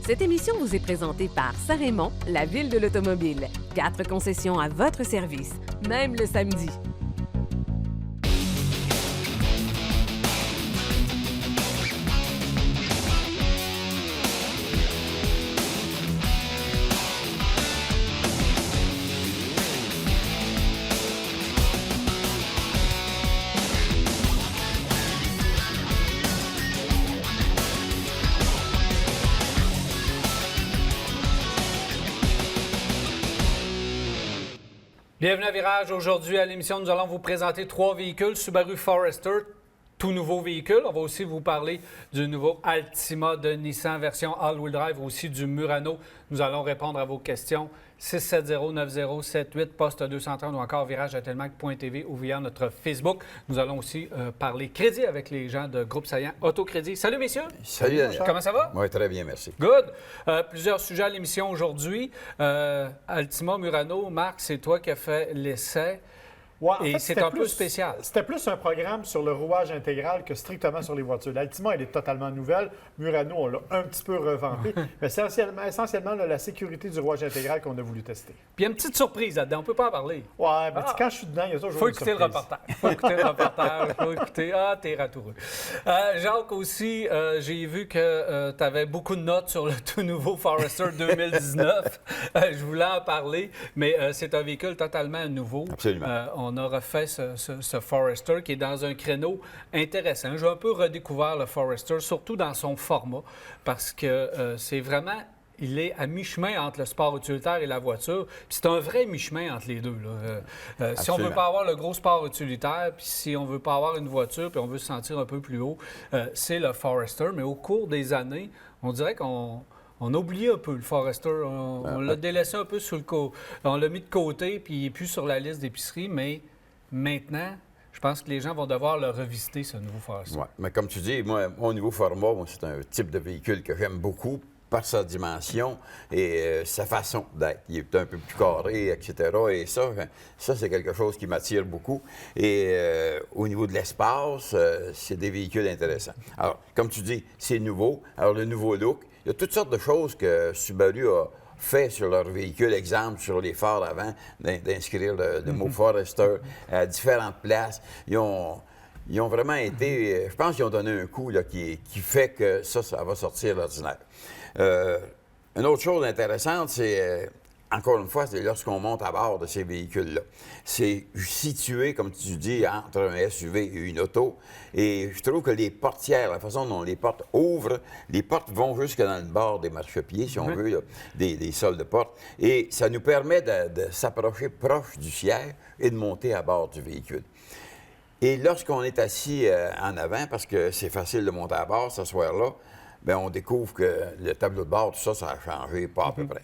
Cette émission vous est présentée par Saint-Raymond, la ville de l'automobile. 4 concessions à votre service, même le samedi. Bienvenue à Virage. Aujourd'hui, à l'émission, nous allons vous présenter 3 véhicules. Subaru Forester, tout nouveau véhicule. On va aussi vous parler du nouveau Altima de Nissan, version all-wheel drive, aussi du Murano. Nous allons répondre à vos questions. 670-9078, poste 230 ou encore virage@telmac.tv ou via notre Facebook. Nous allons aussi parler crédit avec les gens de Groupe Saillant Autocrédit. Salut, messieurs! Salut, Daniel. Comment ça va? Oui, très bien, merci. Good! Plusieurs sujets à l'émission aujourd'hui. Altima, Murano, Marc, c'est toi qui as fait l'essai. Ouais, en et fait, c'est un peu spécial. C'était plus un programme sur le rouage intégral que strictement sur les voitures. L'Altima, elle est totalement nouvelle. Murano, on l'a un petit peu revampé. Mais c'est essentiellement la sécurité du rouage intégral qu'on a voulu tester. Puis il y a une petite surprise là-dedans, on ne peut pas en parler. Ouais, mais quand je suis dedans, il y a toujours Faut une écouter le surprise. reportage. Faut écouter le reportage. Faut écouter. Ah, t'es ratoureux. Jacques aussi, j'ai vu que tu avais beaucoup de notes sur le tout nouveau Forester 2019. Je voulais en parler, mais c'est un véhicule totalement nouveau. Absolument. On a refait ce Forester qui est dans un créneau intéressant. J'ai un peu redécouvert le Forester, surtout dans son format, parce que c'est vraiment... Il est à mi-chemin entre le sport utilitaire et la voiture. Puis c'est un vrai mi-chemin entre les deux. Là. Si on ne veut pas avoir le gros sport utilitaire, puis si on ne veut pas avoir une voiture, puis on veut se sentir un peu plus haut, c'est le Forester. Mais au cours des années, on dirait qu'on a oublié un peu le Forester. On l'a délaissé un peu sur le côté. On l'a mis de côté, puis il n'est plus sur la liste d'épicerie. Mais maintenant, je pense que les gens vont devoir le revisiter, ce nouveau Forester. Oui, mais comme tu dis, moi, au niveau format, c'est un type de véhicule que j'aime beaucoup par sa dimension et sa façon d'être. Il est un peu plus carré, etc. Et ça c'est quelque chose qui m'attire beaucoup. Et au niveau de l'espace, c'est des véhicules intéressants. Alors, comme tu dis, c'est nouveau. Alors, le nouveau look, il y a toutes sortes de choses que Subaru a fait sur leur véhicule, exemple sur les phares avant, d'inscrire le mot Forester à différentes places. Ils ont vraiment été... je pense qu'ils ont donné un coup là, qui fait que ça va sortir l'ordinaire. Une autre chose intéressante, c'est, encore une fois, c'est lorsqu'on monte à bord de ces véhicules-là. C'est situé, comme tu dis, entre un SUV et une auto. Et je trouve que les portières, la façon dont les portes ouvrent, les portes vont jusque dans le bord des marchepieds, si on veut, là, des sols de porte. Et ça nous permet de s'approcher proche du siège et de monter à bord du véhicule. Et lorsqu'on est assis en avant, parce que c'est facile de monter à bord, s'asseoir là, bien, on découvre que le tableau de bord, tout ça, ça a changé pas à peu près.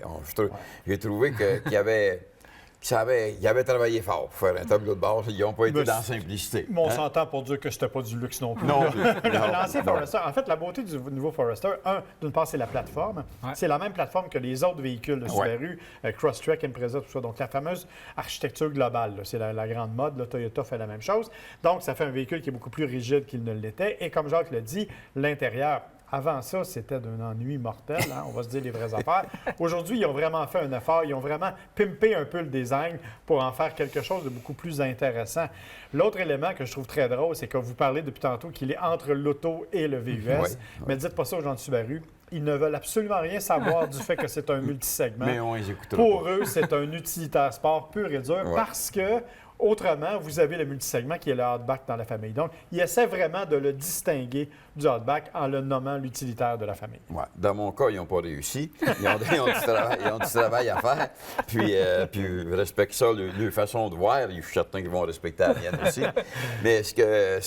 J'ai trouvé qu'il avait travaillé fort pour faire un tableau de bord. Ils n'ont pas été dans la simplicité. Mais on s'entend pour dire que c'était pas du luxe non plus. Non. L'ancien Forester, en fait, la beauté du nouveau Forester, d'une part, c'est la plateforme. Ouais. C'est la même plateforme que les autres véhicules de Subaru, Crosstrek, Impreza, tout ça. Donc, la fameuse architecture globale, là, c'est la grande mode. Là, Toyota fait la même chose. Donc, ça fait un véhicule qui est beaucoup plus rigide qu'il ne l'était. Et comme Jacques l'a dit, l'intérieur... Avant ça, c'était d'un ennui mortel, hein? On va se dire les vraies affaires. Aujourd'hui, ils ont vraiment fait un effort, ils ont vraiment pimpé un peu le design pour en faire quelque chose de beaucoup plus intéressant. L'autre élément que je trouve très drôle, c'est que vous parlez depuis tantôt qu'il est entre l'auto et le VUS, mais dites pas ça aux gens de Subaru. Ils ne veulent absolument rien savoir du fait que c'est un multisegment. Mais on les écoutera Pour pas. eux, c'est un utilitaire sport pur et dur parce que... Autrement, vous avez le multisegment qui est le Outback dans la famille. Donc, ils essaient vraiment de le distinguer du Outback en le nommant l'utilitaire de la famille. Ouais. Dans mon cas, ils n'ont pas réussi. Ils ont du travail à faire. Puis je respecte ça, leur façon de voir. Je suis certain qu'ils vont respecter la mienne aussi. Mais ce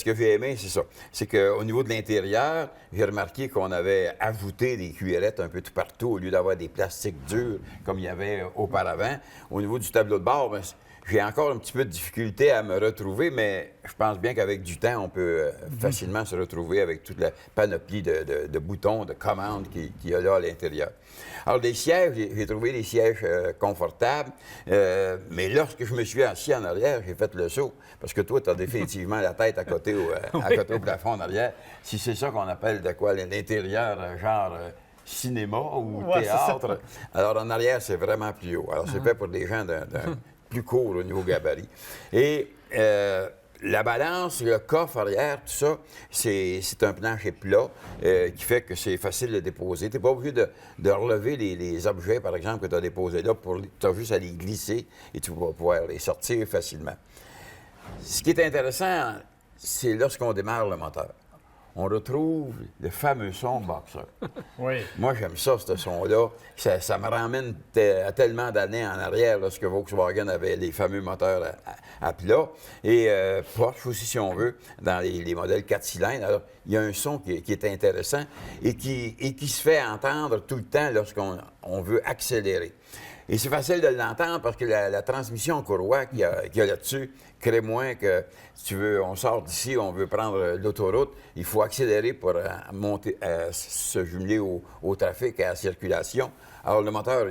que j'ai aimé, c'est ça. C'est qu'au niveau de l'intérieur, j'ai remarqué qu'on avait ajouté des cuillerettes un peu tout partout au lieu d'avoir des plastiques durs comme il y avait auparavant. Au niveau du tableau de bord, bien, j'ai encore un petit peu de difficulté à me retrouver, mais je pense bien qu'avec du temps, on peut facilement se retrouver avec toute la panoplie de boutons, de commandes qu'il y a là à l'intérieur. Alors, les sièges, j'ai trouvé des sièges confortables, mais lorsque je me suis assis en arrière, j'ai fait le saut, parce que toi, tu as définitivement la tête à côté au plafond en arrière. Si c'est ça qu'on appelle de quoi l'intérieur, genre cinéma ou Ouais, théâtre. Alors, en arrière, c'est vraiment plus haut. Alors, c'est fait pour des gens d'un plus court au niveau gabarit. Et la balance, le coffre arrière, tout ça, c'est un plancher plat qui fait que c'est facile de déposer. Tu n'es pas obligé de relever les objets, par exemple, que tu as déposés là. Tu as juste à les glisser et tu vas pouvoir les sortir facilement. Ce qui est intéressant, c'est lorsqu'on démarre le moteur. On retrouve le fameux son Boxer. Oui. Moi, j'aime ça, ce son-là. Ça me ramène à tellement d'années en arrière, lorsque Volkswagen avait les fameux moteurs à plat. Et Porsche aussi, si on veut, dans les modèles 4 cylindres. Alors, il y a un son qui est intéressant et qui se fait entendre tout le temps lorsqu'on veut accélérer. Et c'est facile de l'entendre parce que la transmission courroie qu'il y a là-dessus crée moins que, si tu veux, on sort d'ici, on veut prendre l'autoroute, il faut accélérer pour se jumeler au trafic et à la circulation. Alors, le moteur,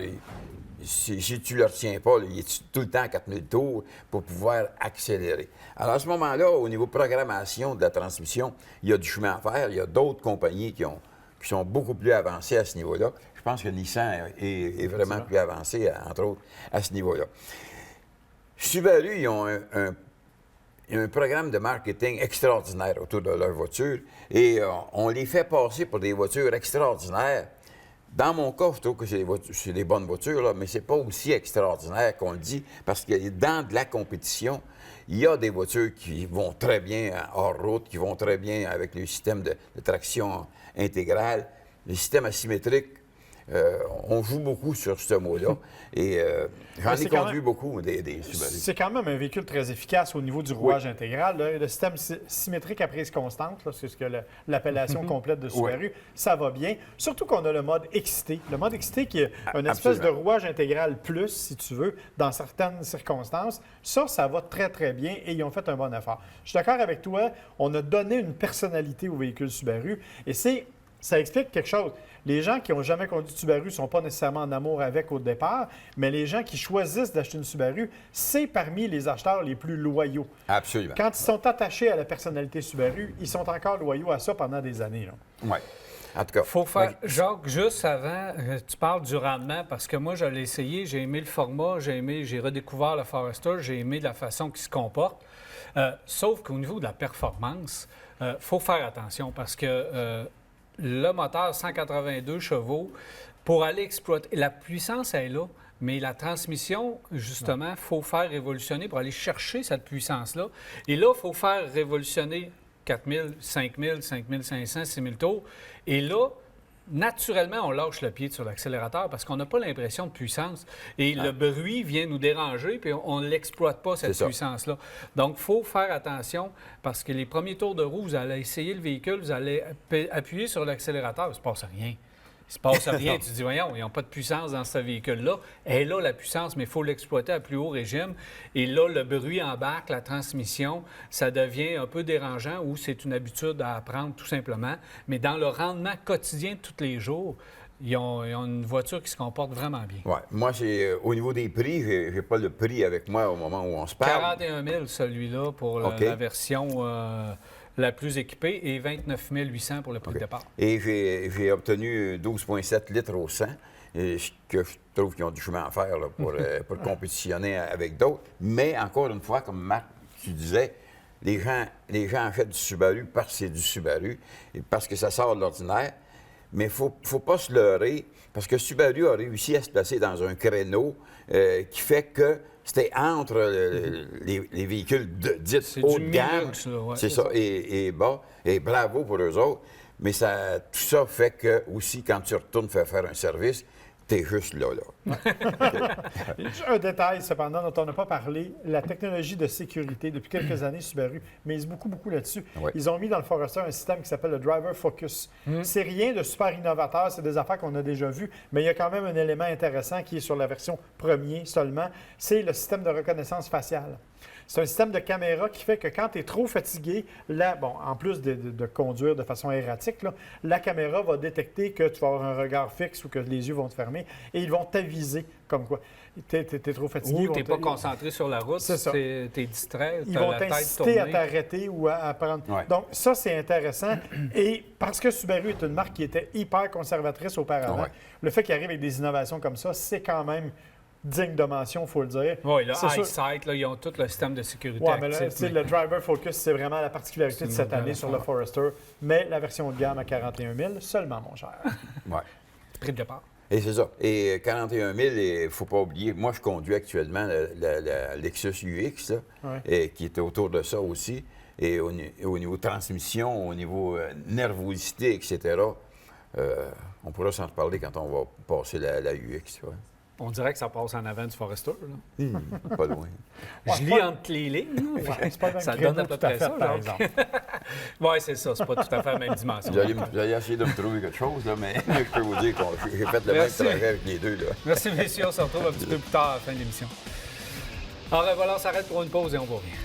si tu ne le retiens pas, il est tout le temps à 4000 tours pour pouvoir accélérer. Alors, à ce moment-là, au niveau programmation de la transmission, il y a du chemin à faire. Il y a d'autres compagnies qui sont beaucoup plus avancées à ce niveau-là. Je pense que Nissan est vraiment plus avancé, entre autres, à ce niveau-là. Subaru, ils ont un programme de marketing extraordinaire autour de leur voiture et on les fait passer pour des voitures extraordinaires. Dans mon cas, je trouve que c'est des bonnes voitures, là, mais c'est pas aussi extraordinaire qu'on le dit parce que dans de la compétition, il y a des voitures qui vont très bien hors route, qui vont très bien avec le système de traction intégrale, le système asymétrique. On joue beaucoup sur ce mot-là et j'en ai conduit beaucoup des Subaru. C'est quand même un véhicule très efficace au niveau du rouage intégral. Là. Le système symétrique à prise constante, c'est ce que l'appellation complète de Subaru, ça va bien. Surtout qu'on a le mode excité. Le mode excité qui est une espèce de rouage intégral plus, si tu veux, dans certaines circonstances. Ça va très, très bien et ils ont fait un bon effort. Je suis d'accord avec toi, on a donné une personnalité au véhicule Subaru et ça explique quelque chose. Les gens qui n'ont jamais conduit de Subaru ne sont pas nécessairement en amour avec au départ, mais les gens qui choisissent d'acheter une Subaru, c'est parmi les acheteurs les plus loyaux. Absolument. Quand ils sont attachés à la personnalité Subaru, ils sont encore loyaux à ça pendant des années. Oui. En tout cas. Faut faire, Jacques, juste avant, tu parles du rendement, parce que moi, je l'ai essayé, j'ai aimé le format, j'ai redécouvert le Forester, j'ai aimé la façon qu'il se comporte. Sauf qu'au niveau de la performance, il faut faire attention parce que le moteur 182 chevaux, pour aller exploiter, la puissance est là, mais la transmission, justement, il faut faire révolutionner pour aller chercher cette puissance-là. Et là, il faut faire révolutionner 4000, 5000, 5500, 6000 tours. Et là, naturellement, on lâche le pied sur l'accélérateur parce qu'on n'a pas l'impression de puissance. Et le bruit vient nous déranger, puis on ne l'exploite pas, cette puissance-là. Donc, il faut faire attention parce que les premiers tours de roue, vous allez essayer le véhicule, vous allez appuyer sur l'accélérateur, il ne se passe rien. Il ne se passe rien. Tu te dis, voyons, ils n'ont pas de puissance dans ce véhicule-là. Elle est là, la puissance, mais il faut l'exploiter à plus haut régime. Et là, le bruit embarque, la transmission, ça devient un peu dérangeant ou c'est une habitude à apprendre tout simplement. Mais dans le rendement quotidien de tous les jours, ils ont une voiture qui se comporte vraiment bien. Oui. Moi, au niveau des prix, je n'ai pas le prix avec moi au moment où on se parle. 41 000, celui-là, pour la version la plus équipée, et 29 800 pour le prix de départ. Et j'ai obtenu 12,7 litres au 100, que je trouve qu'ils ont du chemin à faire là, pour compétitionner avec d'autres. Mais encore une fois, comme Marc, tu disais, les gens achètent du Subaru parce que c'est du Subaru, et parce que ça sort de l'ordinaire. Mais il ne faut pas se leurrer, parce que Subaru a réussi à se placer dans un créneau qui fait que c'était entre les véhicules dits haut de gamme. C'est ça, et bas. Et bravo pour eux autres. Mais tout ça fait que, aussi, quand tu retournes faire un service, t'es juste là. Un détail, cependant, dont on n'a pas parlé, la technologie de sécurité. Depuis quelques années, Subaru mise beaucoup là-dessus. Oui. Ils ont mis dans le Forester un système qui s'appelle le Driver Focus. C'est rien de super innovateur, c'est des affaires qu'on a déjà vues, mais il y a quand même un élément intéressant qui est sur la version premier seulement, c'est le système de reconnaissance faciale. C'est un système de caméra qui fait que quand tu es trop fatigué, en plus de conduire de façon erratique, là, la caméra va détecter que tu vas avoir un regard fixe ou que les yeux vont te fermer et ils vont t'aviser comme quoi. Tu es trop fatigué. Ou tu n'es pas concentré sur la route, tu es distrait, ils vont t'inciter à t'arrêter ou à prendre. Ouais. Donc, ça, c'est intéressant. Et parce que Subaru est une marque qui était hyper conservatrice auparavant, le fait qu'il arrive avec des innovations comme ça, c'est quand même digne de mention, il faut le dire. Oui, là, EyeSight, là, ils ont tout le système de sécurité actif. Le Driver Focus, c'est vraiment la particularité de cette année sur le Forester. Mais la version de gamme à 41 000, seulement, mon cher. Ouais. Prix de départ. Et c'est ça. Et 41 000, il ne faut pas oublier, moi, je conduis actuellement la Lexus UX, là, et qui est autour de ça aussi. Et au niveau transmission, au niveau nervosité, etc., on pourra s'en reparler quand on va passer la UX. Ouais. On dirait que ça passe en avant du Forester. Là. Pas loin. Je lis entre les lignes. C'est pas le même Ça créneau donne à peu tout à près fait, ça. par exemple. Oui, c'est ça. C'est pas tout à fait la même dimension. Vous allez essayer de me trouver quelque chose, là, mais je peux vous dire que j'ai fait le même trajet avec les deux. Là. Merci, messieurs. On se retrouve un petit peu plus tard à la fin de l'émission. Alors voilà, on s'arrête pour une pause et on va revenir.